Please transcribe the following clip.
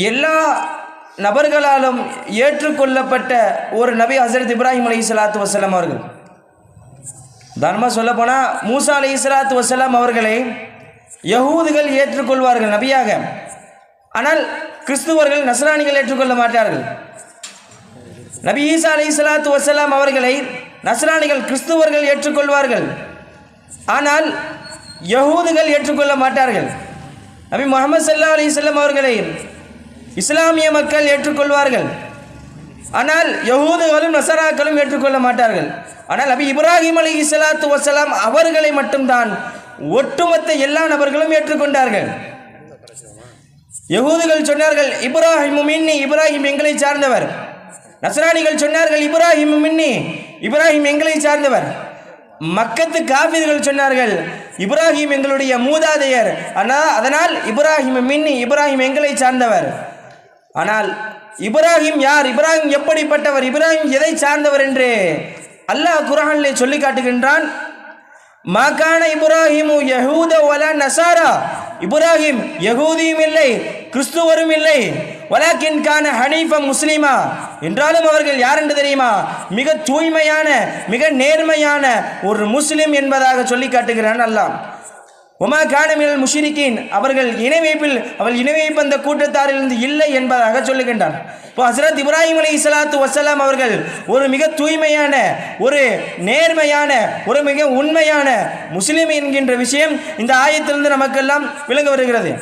எல்லா நபர்களாலும் ஏற்றுக்கொள்ளப்பட்ட ஒரு நபி ஹஸரத் இப்ராஹிம் அலைஹிஸ்ஸலாத்து வஸ்ஸலாம் அவர்கள். உதாரணமாக சொல்ல போனால் மூசா அலைஹிஸ்ஸலாத்து வஸ்ஸலாம் அவர்களை யஹூதுகள் ஏற்றுக்கொள்வார்கள் நபியாக. ஆனால் கிறிஸ்துவர்கள் நஸ்ரானிகள் ஏற்றுக்கொள்ள மாட்டார்கள். நபி ஈசா அலைஹிஸ்ஸலாத்து வஸ்ஸலாம் அவர்களை நஸ்ரானிகள் கிறிஸ்துவர்கள் ஏற்றுக்கொள்வார்கள். ஆனால் யஹூதுகள் ஏற்றுக்கொள்ள மாட்டார்கள். நபி முஹம்மது ஸல்லல்லாஹு அலைஹி வஸல்லம் அவர்களை இஸ்லாமிய மக்கள் ஏற்றுக்கொள்வார்கள். ஆனால் யஹூதுகளும் நஸராக்களும் ஏற்றுக்கொள்ள மாட்டார்கள். ஆனால் நபி இப்ராஹிம் அலைஹிஸ்ஸலாத்து வஸ்ஸலாம் அவர்களை மட்டும்தான் ஒட்டுமொத்த எல்லா நபர்களும் ஏற்றுக்கொண்டார்கள். யஹூதுகள் சொன்னார்கள் இப்ராஹிமு மின்னி, இப்ராஹிம் எங்களை சார்ந்தவர். நஸ்ரானிகள் சொன்னார்கள் இப்ராஹிமு மின்னி, இப்ராஹிம் எங்களை சார்ந்தவர். மக்கத்து காஃபிர்கள் சொன்னார்கள் இப்ராஹிம் எங்களுடைய மூதாதையர், அதனால் இப்ராஹிம் மின்னி, இப்ராஹிம் எங்களை சார்ந்தவர். ஆனால் இப்ராஹிம் யார், இப்ராஹிம் எப்படிப்பட்டவர், இப்ராஹிம் எதை சார்ந்தவர் என்று அல்லாஹ் குர்ஆனிலே சொல்லி காட்டுகின்றான். மாகான இப்ராஹிமு யஹூத வலா நசாரா, இப்ராஹிம் யஹூதியும் இல்லை கிறிஸ்துவரும் இல்லை. வலாக்கின் கான ஹனீஃபா முஸ்லிமா, என்றாலும் அவர்கள் யார் என்று தெரியுமா, மிக தூய்மையான மிக நேர்மையான ஒரு முஸ்லிம் என்பதாக சொல்லி காட்டுகிறான் அல்லாஹ். ஒமா கான மினல் முஷ்ரிக்கீன், அவர்கள் இணைவைப்பு அந்த கூட்டத்தாரிலிருந்து இல்லை என்பதாக சொல்லுகின்றான். இப்போ ஹஸரத் இப்ராஹிம் அலைஹிஸ்ஸலாத்து வஸ்ஸலாம் அவர்கள் ஒரு மிக தூய்மையான ஒரு நேர்மையான ஒரு மிக உண்மையான முஸ்லிம் என்கின்ற விஷயம் இந்த ஆயத்திலிருந்து நமக்கெல்லாம் விளங்க வருகிறது.